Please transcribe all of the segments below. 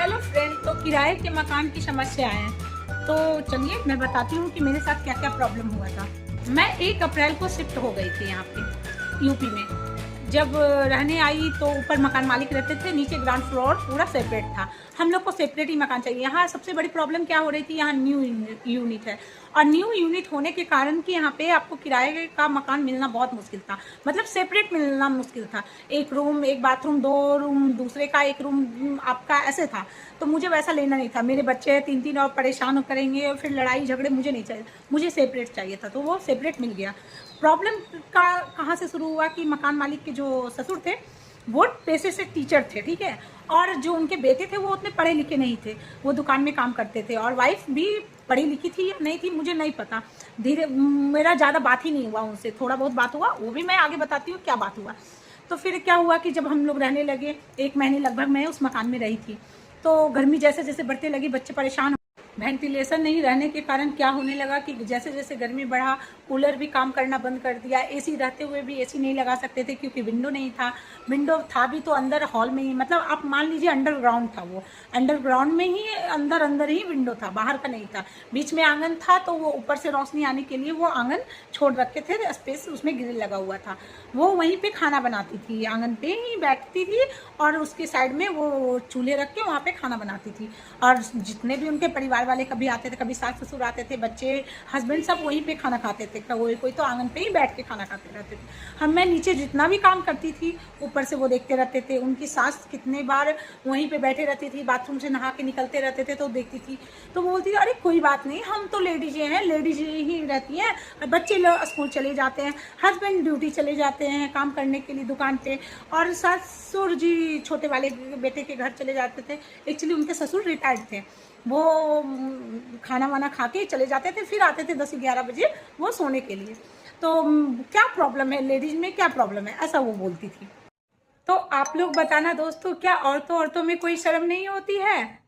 Hello friend, तो किराए के मकान की समस्या है। तो चलिए मैं बताती हूँ कि मेरे साथ क्या क्या प्रॉब्लम हुआ था। मैं 1 अप्रैल को शिफ्ट हो गई थी यहाँ पे यूपी में। जब रहने आई तो ऊपर मकान मालिक रहते थे, नीचे ग्राउंड फ्लोर पूरा सेपरेट था। हम लोग को सेपरेट ही मकान चाहिए। यहाँ सबसे बड़ी प्रॉब्लम क्या हो रही थी, यहाँ न्यू यूनिट है और न्यू यूनिट होने के कारण कि यहाँ पे आपको किराए का मकान मिलना बहुत मुश्किल था। मतलब सेपरेट मिलना मुश्किल था। 1 रूम 1 बाथरूम 2 रूम दूसरे का 1 रूम आपका ऐसे था। तो मुझे वैसा लेना नहीं था। मेरे बच्चे 3-3 और परेशान करेंगे और फिर लड़ाई झगड़े मुझे नहीं चाहिए। मुझे सेपरेट चाहिए था, तो वो सेपरेट मिल गया। प्रॉब्लम का कहाँ से शुरू हुआ कि मकान मालिक के जो ससुर थे वो पेशे से टीचर थे, ठीक है। और जो उनके बेटे थे वो उतने पढ़े लिखे नहीं थे, वो दुकान में काम करते थे। और वाइफ भी पढ़ी लिखी थी या नहीं थी मुझे नहीं पता। धीरे मेरा ज़्यादा बात ही नहीं हुआ उनसे, थोड़ा बहुत बात हुआ, वो भी मैं आगे बताती हूँ क्या बात हुआ। तो फिर क्या हुआ कि जब हम लोग रहने लगे, 1 महीने लगभग मैं उस मकान में रही थी। तो गर्मी जैसे जैसे बढ़ने लगी, बच्चे परेशान। वेंटिलेशन नहीं रहने के कारण क्या होने लगा कि जैसे जैसे गर्मी बढ़ा, कूलर भी काम करना बंद कर दिया। एसी रहते हुए भी एसी नहीं लगा सकते थे क्योंकि विंडो नहीं था। विंडो था भी तो अंदर हॉल में ही, मतलब आप मान लीजिए अंडरग्राउंड था वो। अंडरग्राउंड में ही अंदर अंदर ही विंडो था, बाहर का नहीं था। बीच में आंगन था तो वो ऊपर से रोशनी आने के लिए वो आंगन छोड़ रखे थे स्पेस, उसमें ग्रिल लगा हुआ था। वो वहीं पे खाना बनाती थी, आंगन पे ही बैठती थी और उसके साइड में वो चूल्हे रख के वहाँ पे खाना बनाती थी। और जितने भी उनके परिवार वाले कभी आते थे, कभी सास ससुर आते थे, बच्चे हस्बैंड सब वहीं पे खाना खाते थे। कोई कोई तो आंगन पे ही बैठ के खाना खाते रहते थे। मैं नीचे जितना भी काम करती थी ऊपर से वो देखते रहते थे। उनकी सास कितने बार वहीं पे बैठे रहती थी, बाथरूम से नहा के निकलते रहते थे तो देखती थी। तो बोलती थी अरे कोई बात नहीं, हम तो लेडीज हैं, लेडीज ही रहती हैं, बच्चे लोग स्कूल चले जाते हैं, हस्बैंड ड्यूटी चले जाते हैं काम करने के लिए दुकान पे, और ससुर जी छोटे वाले बेटे के घर चले जाते थे। एक्चुअली उनके ससुर रिटायर्ड थे, वो खाना वाना खा के चले जाते थे, फिर आते थे 10-11 बजे वो सोने के लिए। तो क्या प्रॉब्लम है लेडीज में, क्या प्रॉब्लम है, ऐसा वो बोलती थी। तो आप लोग बताना दोस्तों, क्या औरतों में कोई शर्म नहीं होती है?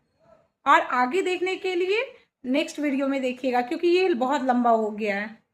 और आगे देखने के लिए नेक्स्ट वीडियो में देखिएगा क्योंकि ये बहुत लंबा हो गया है।